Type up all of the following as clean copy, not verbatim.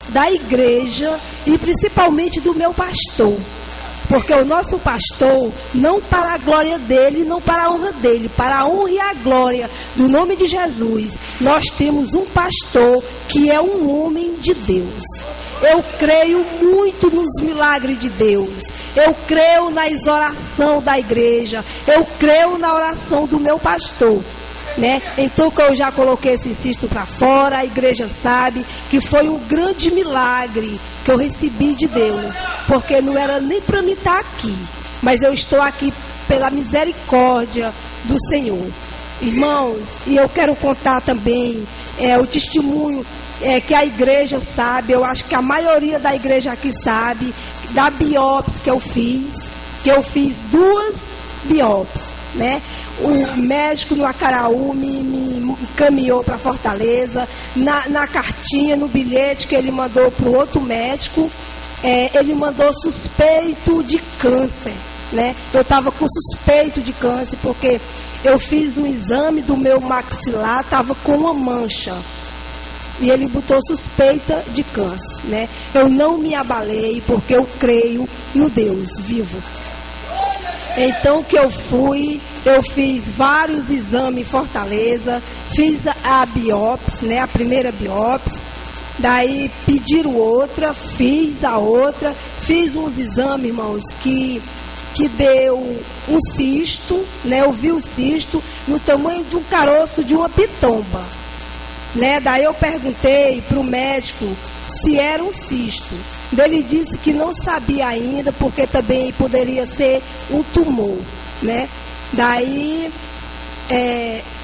da igreja e principalmente do meu pastor. Porque o nosso pastor, não para a glória dele, não para a honra dele, para a honra e a glória do nome de Jesus, nós temos um pastor que é um homem de Deus. Eu creio muito nos milagres de Deus. Eu creio na oração da igreja. Eu creio na oração do meu pastor. Né? Então que eu já coloquei esse cisto para fora, a igreja sabe que foi um grande milagre que eu recebi de Deus, porque não era nem para mim estar aqui, mas eu estou aqui pela misericórdia do Senhor. Irmãos, e eu quero contar também o testemunho que a igreja sabe, eu acho que a maioria da igreja aqui sabe, da biópsia que eu fiz 2 biópsias, né? O médico no Acaraú me encaminhou para Fortaleza. Na cartinha, no bilhete que ele mandou para o outro médico, ele mandou suspeito de câncer, né? Eu estava com suspeito de câncer, porque eu fiz um exame do meu maxilar, estava com uma mancha. E ele botou suspeita de câncer, né? Eu não me abalei, porque eu creio no Deus vivo. Então que eu fiz vários exames em Fortaleza, fiz a biópsia, né, a primeira biópsia, daí pediram outra, fiz a outra, fiz uns exames, irmãos, que deu um cisto, né, eu vi o cisto no tamanho de um caroço de uma pitomba, né, daí eu perguntei para o médico se era um cisto. Ele disse que não sabia ainda, porque também poderia ser um tumor, né? Daí,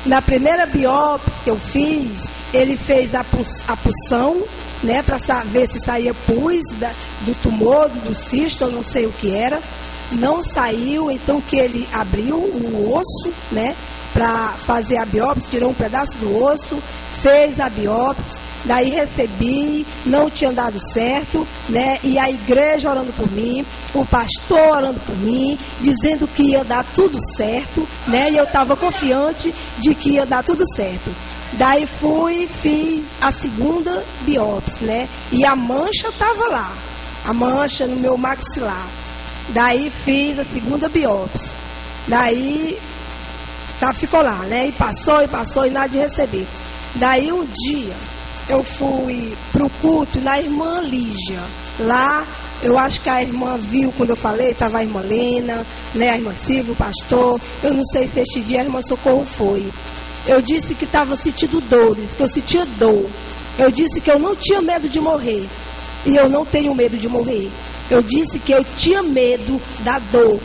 na primeira biópsia que eu fiz, ele fez a punção, né? Para saber se saía pus do tumor, do cisto, eu não sei o que era. Não saiu, então que ele abriu o osso, né? Para fazer a biópsia, tirou um pedaço do osso, fez a biópsia. Daí recebi, não tinha dado certo, né? E a igreja orando por mim, o pastor orando por mim, dizendo que ia dar tudo certo, né? E eu estava confiante de que ia dar tudo certo. Daí fiz a segunda biópsia, né? E a mancha estava lá, a mancha no meu maxilar. Daí fiz a segunda biópsia. Daí ficou lá, né? E passou e nada de receber. Daí um dia eu fui para o culto na irmã Lígia. Lá, eu acho que a irmã viu quando eu falei, estava a irmã Lena, né, a irmã Silvia, o pastor. Eu não sei se este dia a irmã Socorro foi. Eu disse que estava sentindo dores, que eu sentia dor. Eu disse que eu não tinha medo de morrer. E eu não tenho medo de morrer. Eu disse que eu tinha medo da dor.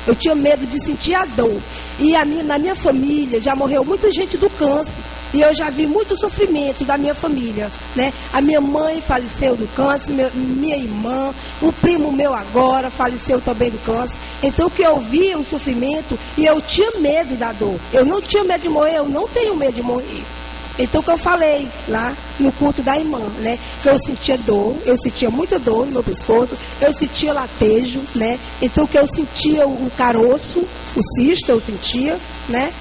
Eu tinha medo de sentir a dor. E na minha família já morreu muita gente do câncer. E eu já vi muito sofrimento da minha família, né? A minha mãe faleceu do câncer, minha irmã, o primo meu agora faleceu também do câncer. Então que eu via o sofrimento e eu tinha medo da dor. Eu não tinha medo de morrer, eu não tenho medo de morrer. Então que eu falei lá no culto da irmã, né? Que eu sentia dor, eu sentia muita dor no meu pescoço, eu sentia latejo, né? Então que eu sentia o caroço, o cisto eu sentia, né?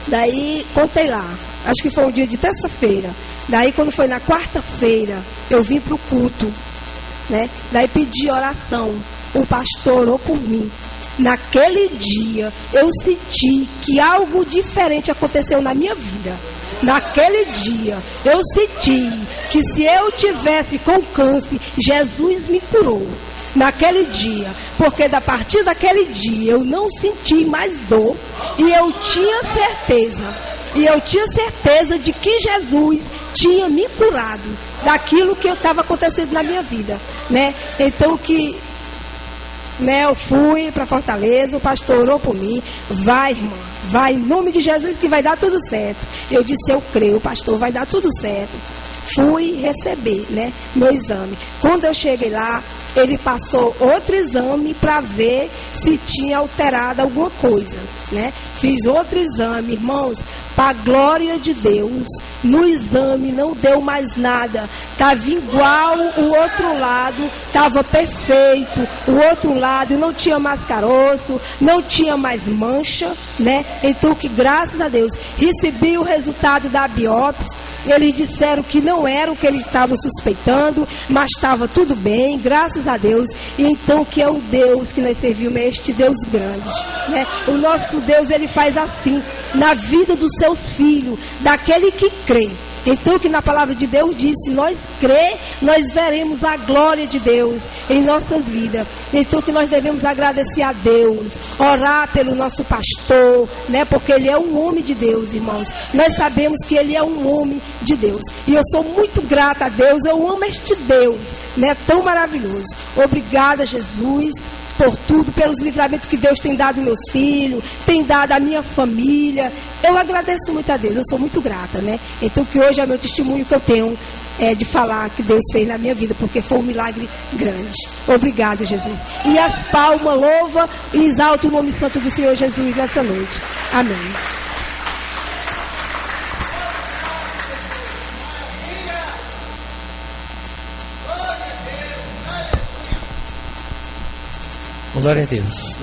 Daí, contei lá, acho que foi um dia de terça-feira. Daí, quando foi na quarta-feira, eu vim para o culto, né? Daí pedi oração, o pastor orou por mim. Naquele dia, eu senti que algo diferente aconteceu na minha vida. Naquele dia, eu senti que se eu tivesse com câncer, Jesus me curou. Naquele dia, porque a partir daquele dia eu não senti mais dor e eu tinha certeza de que Jesus tinha me curado daquilo que estava acontecendo na minha vida, né? Então que, né, eu fui para Fortaleza, o pastor orou por mim, vai irmã, vai em nome de Jesus que vai dar tudo certo. Eu disse, eu creio, pastor, vai dar tudo certo. Fui receber, né, meu exame. Quando eu cheguei lá, ele passou outro exame para ver se tinha alterado alguma coisa, né? Fiz outro exame, irmãos, para a glória de Deus. No exame não deu mais nada. Estava igual o outro lado, estava perfeito. O outro lado não tinha mais caroço, não tinha mais mancha, né? Então que graças a Deus recebi o resultado da biópsia. Eles disseram que não era o que eles estavam suspeitando, mas estava tudo bem, graças a Deus. E então que é o Deus que nós servimos, é este Deus grande, né? O nosso Deus, ele faz assim na vida dos seus filhos, daquele que crê. Então que na palavra de Deus diz, se nós crer, nós veremos a glória de Deus em nossas vidas. Então que nós devemos agradecer a Deus, orar pelo nosso pastor, né? Porque ele é um homem de Deus, irmãos. Nós sabemos que ele é um homem de Deus. E eu sou muito grata a Deus, eu amo este Deus, né? Tão maravilhoso. Obrigada, Jesus, por tudo, pelos livramentos que Deus tem dado aos meus filhos, tem dado à minha família. Eu agradeço muito a Deus, eu sou muito grata, né? Então que hoje é meu testemunho que eu tenho de falar que Deus fez na minha vida, porque foi um milagre grande. Obrigado, Jesus. E as palmas, louva e exalta o nome santo do Senhor Jesus nessa noite. Amém. Glória a Deus.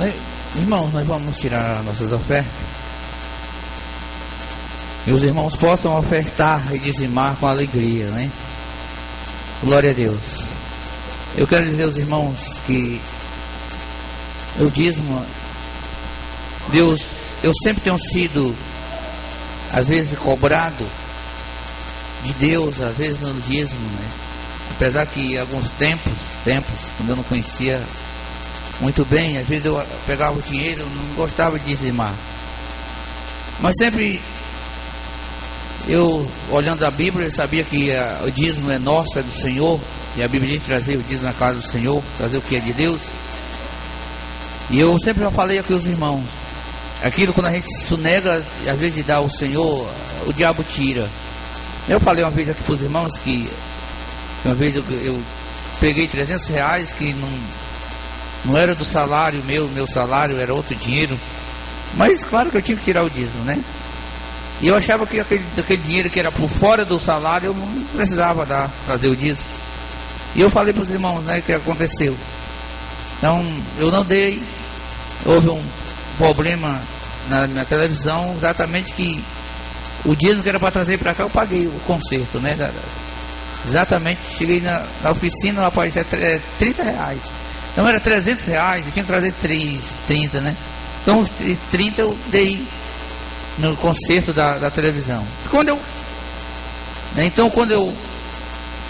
Irmãos, nós vamos tirar nossas ofertas. E os irmãos possam ofertar e dizimar com alegria, né? Glória a Deus. Eu quero dizer aos irmãos que eu dízimo, Deus, eu sempre tenho sido, às vezes, cobrado de Deus, às vezes no dízimo, né? Apesar que alguns tempos, quando eu não conhecia muito bem, às vezes eu pegava o dinheiro, não gostava de dizimar. Mas sempre, eu olhando a Bíblia, eu sabia que o dízimo é nosso, é do Senhor. E a Bíblia diz trazer o dízimo na casa do Senhor, trazer o que é de Deus. E eu sempre já falei aqui aos irmãos, aquilo quando a gente se sonega, às vezes de dar ao Senhor, o diabo tira. Eu falei uma vez aqui para os irmãos que uma vez eu peguei R$300 que não era do salário meu salário era outro dinheiro, mas claro que eu tinha que tirar o dízimo, né? E eu achava que aquele dinheiro que era por fora do salário eu não precisava trazer o dízimo. E eu falei para os irmãos, né, o que aconteceu. Então eu não dei, houve um problema na minha televisão, exatamente que o dízimo que era para trazer para cá eu paguei o conserto, né? Exatamente, cheguei na oficina, rapaz, é R$30. Então era R$300, eu tinha que trazer 30, né? Então os 30 eu dei no conserto da televisão. Então quando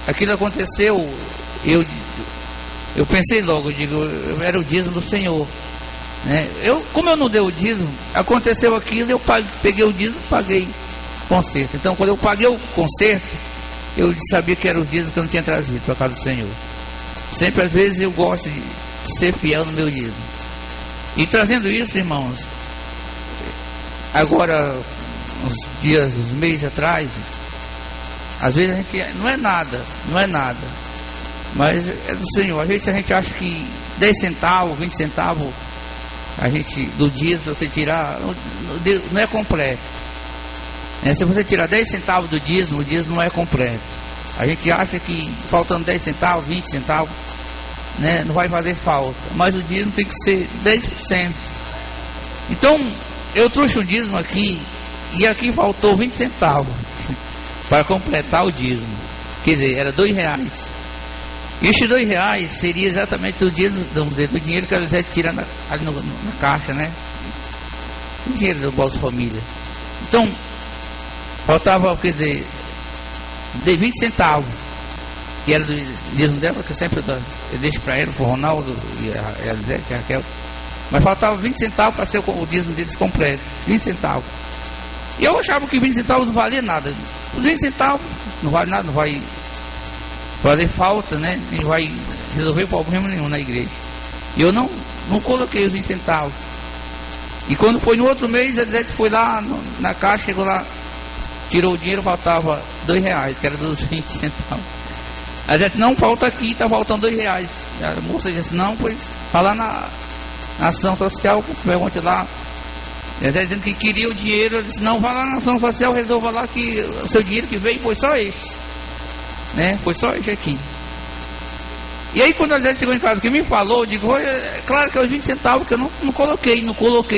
aquilo aconteceu, eu pensei logo, era o dízimo do Senhor, né? Como eu não dei o dízimo, aconteceu aquilo, eu peguei o dízimo e paguei o conserto. Então quando eu paguei o conserto, eu sabia que era o dízimo que eu não tinha trazido para a casa do Senhor. Sempre, às vezes, eu gosto de ser fiel no meu dízimo. E trazendo isso, irmãos, agora, uns meses atrás, às vezes a gente, não é nada, mas é do Senhor. Às vezes a gente acha que 10 centavos, 20 centavos, a gente, do dízimo, você tirar, não é completo. Se você tirar 10 centavos do dízimo, o dízimo não é completo. A gente acha que faltando 10 centavos, 20 centavos, né, não vai fazer falta. Mas o dízimo tem que ser 10%. Então, eu trouxe um dízimo aqui, e aqui faltou 20 centavos para completar o dízimo. Quer dizer, era R$2. E estes R$2 seria exatamente o dízimo, do dinheiro que eles tiram ali na caixa, né? O dinheiro do Bolsa Família. Então, faltava, quer dizer, dei 20 centavos, que era do dízimo dela, que eu sempre deixo para ela, para o Ronaldo e a Elisete, a Raquel. Mas faltava 20 centavos para ser o dízimo deles completo. 20 centavos. E eu achava que 20 centavos não valia nada. Os 20 centavos não vale nada, não vai fazer falta, né? Nem vai resolver problema nenhum na igreja. E eu não coloquei os 20 centavos. E quando foi no outro mês, a Elisete foi lá na caixa, chegou lá, tirou o dinheiro, faltava R$2, que era dos 20 centavos. A gente não falta aqui, está faltando R$2. A moça disse, não, pois falar na ação social, pergunte lá. Ele está dizendo que queria o dinheiro, eu disse, não, vai lá na ação social, resolva lá que o seu dinheiro que veio foi só esse. Né? Foi só esse aqui. E aí quando a gente chegou em casa, que me falou, eu digo, é claro que é os 20 centavos que eu não coloquei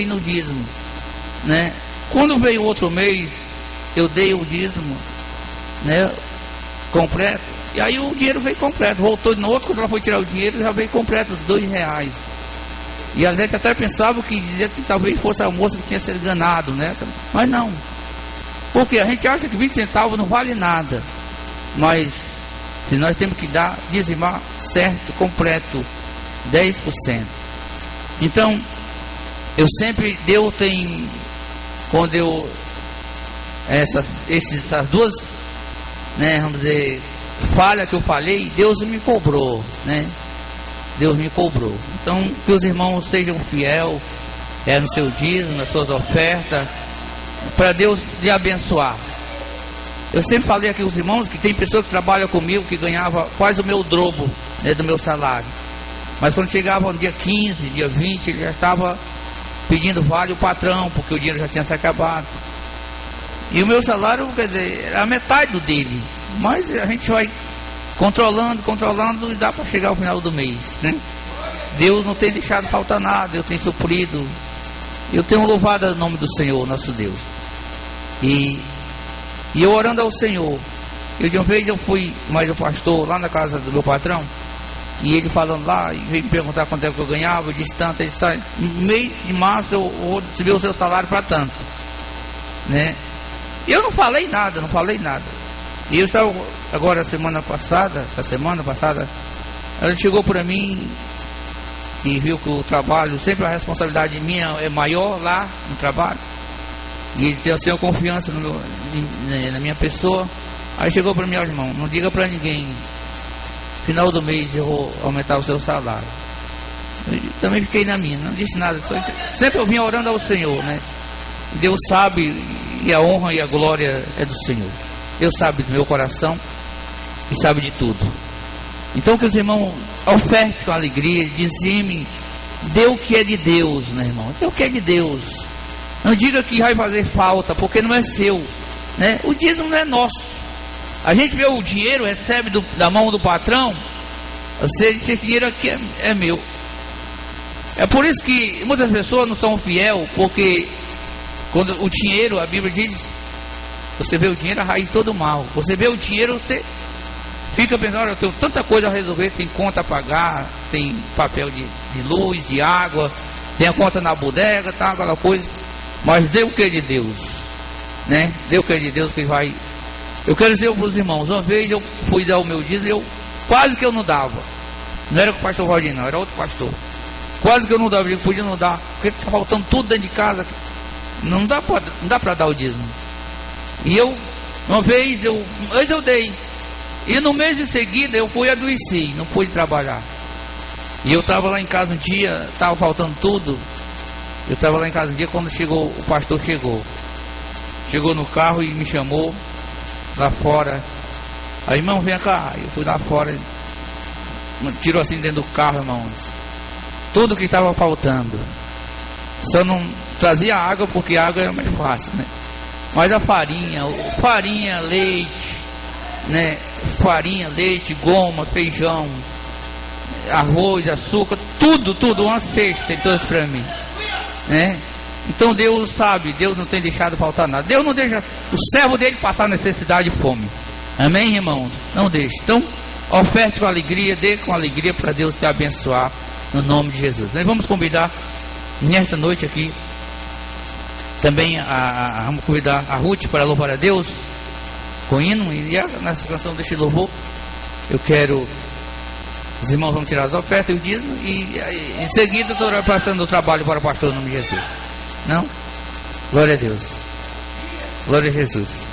no dízimo. Né? Quando veio outro mês, eu dei o dízimo, né, completo. E aí o dinheiro veio completo, voltou de novo, quando ela foi tirar o dinheiro, já veio completo, os R$2. E a gente até pensava que dizia que talvez fosse a moça que tinha sido enganado, né? Mas não. Porque a gente acha que 20 centavos não vale nada. Mas se nós temos que dar, dizimar certo, completo, 10%. Então, Deus tem, quando essas duas, né, vamos dizer, falha que eu falei, Deus me cobrou, né? Deus me cobrou. Então, que os irmãos sejam fiel no seu dízimo, nas suas ofertas, para Deus lhe abençoar. Eu sempre falei aqui aos irmãos que tem pessoas que trabalham comigo que ganhava quase o meu dobro, né, do meu salário. Mas quando chegava no dia 15, dia 20, ele já estava pedindo vale o patrão, porque o dinheiro já tinha se acabado. E o meu salário, quer dizer, era a metade do dele. Mas a gente vai controlando e dá para chegar ao final do mês, né? Deus não tem deixado faltar nada, Deus tem suprido. Eu tenho louvado o nome do Senhor, nosso Deus. E eu orando ao Senhor. De uma vez eu fui mais o pastor lá na casa do meu patrão, e ele falando lá, e veio me perguntar quanto é que eu ganhava. Eu disse tanto. Ele disse: no mês de março eu vou subir o seu salário para tanto, né? Eu não falei nada. E eu estava agora essa semana passada, ela chegou para mim e viu que o trabalho, sempre a responsabilidade minha é maior lá no trabalho, e ele tem assim, confiança na minha pessoa. Aí chegou para mim: ó, irmão, não diga para ninguém, final do mês eu vou aumentar o seu salário. Eu também fiquei na minha, não disse nada, sempre eu vinha orando ao Senhor, né? Deus sabe, e a honra e a glória é do Senhor. Deus sabe do meu coração e sabe de tudo. Então que os irmãos ofertem com alegria, dizimem, dê o que é de Deus, né, irmão? Dê o que é de Deus. Não diga que vai fazer falta, porque não é seu, né? O dízimo não é nosso. A gente vê o dinheiro, recebe da mão do patrão, você diz: esse dinheiro aqui é meu. É por isso que muitas pessoas não são fiel, porque quando o dinheiro, a Bíblia diz, você vê o dinheiro, a raiz de todo mal. Você vê o dinheiro, você fica pensando: olha, eu tenho tanta coisa a resolver, tem conta a pagar, tem papel de luz, de água, tem a conta na bodega, tá, aquela coisa. Mas dê o que é de Deus, né? Dê o que é de Deus que vai. Eu quero dizer para os irmãos, uma vez eu fui dar o meu dízimo, quase que eu não dava. Não era com o pastor Valdir, não, era outro pastor. Quase que eu não dava, eu podia não dar, porque está faltando tudo dentro de casa. Não dá para dar o dízimo. E uma vez eu dei. E no mês em seguida eu fui adoeci, não pude trabalhar. E eu estava lá em casa um dia, estava faltando tudo. Eu estava lá em casa um dia, quando o pastor chegou no carro e me chamou lá fora. Aí: irmão, vem cá. Eu fui lá fora, tirou assim dentro do carro, irmãos, tudo que estava faltando. Só não trazia água, porque água é mais fácil, né? Mas a farinha, leite, né? Farinha, leite, goma, feijão, arroz, açúcar, tudo, uma cesta, ele trouxe para mim, né? Então Deus sabe, Deus não tem deixado faltar nada. Deus não deixa o servo dele passar necessidade e fome. Amém, irmãos? Não deixe. Então, oferte com alegria, dê com alegria para Deus te abençoar, no nome de Jesus. Nós vamos convidar nesta noite aqui também vamos convidar a Ruth para louvar a Deus com hino. E nessa canção deste louvor, eu quero, os irmãos vão tirar as ofertas e o dízimo, e em seguida eu estou passando o trabalho para o pastor no nome de Jesus. Não? Glória a Deus. Glória a Jesus.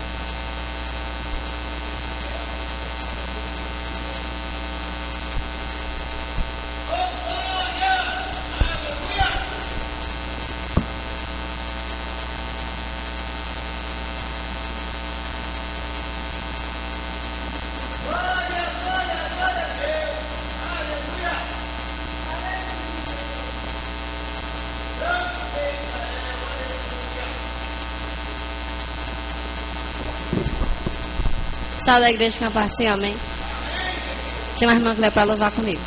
Sal da igreja campar assim, amém. Chama a irmã que dá para louvar comigo.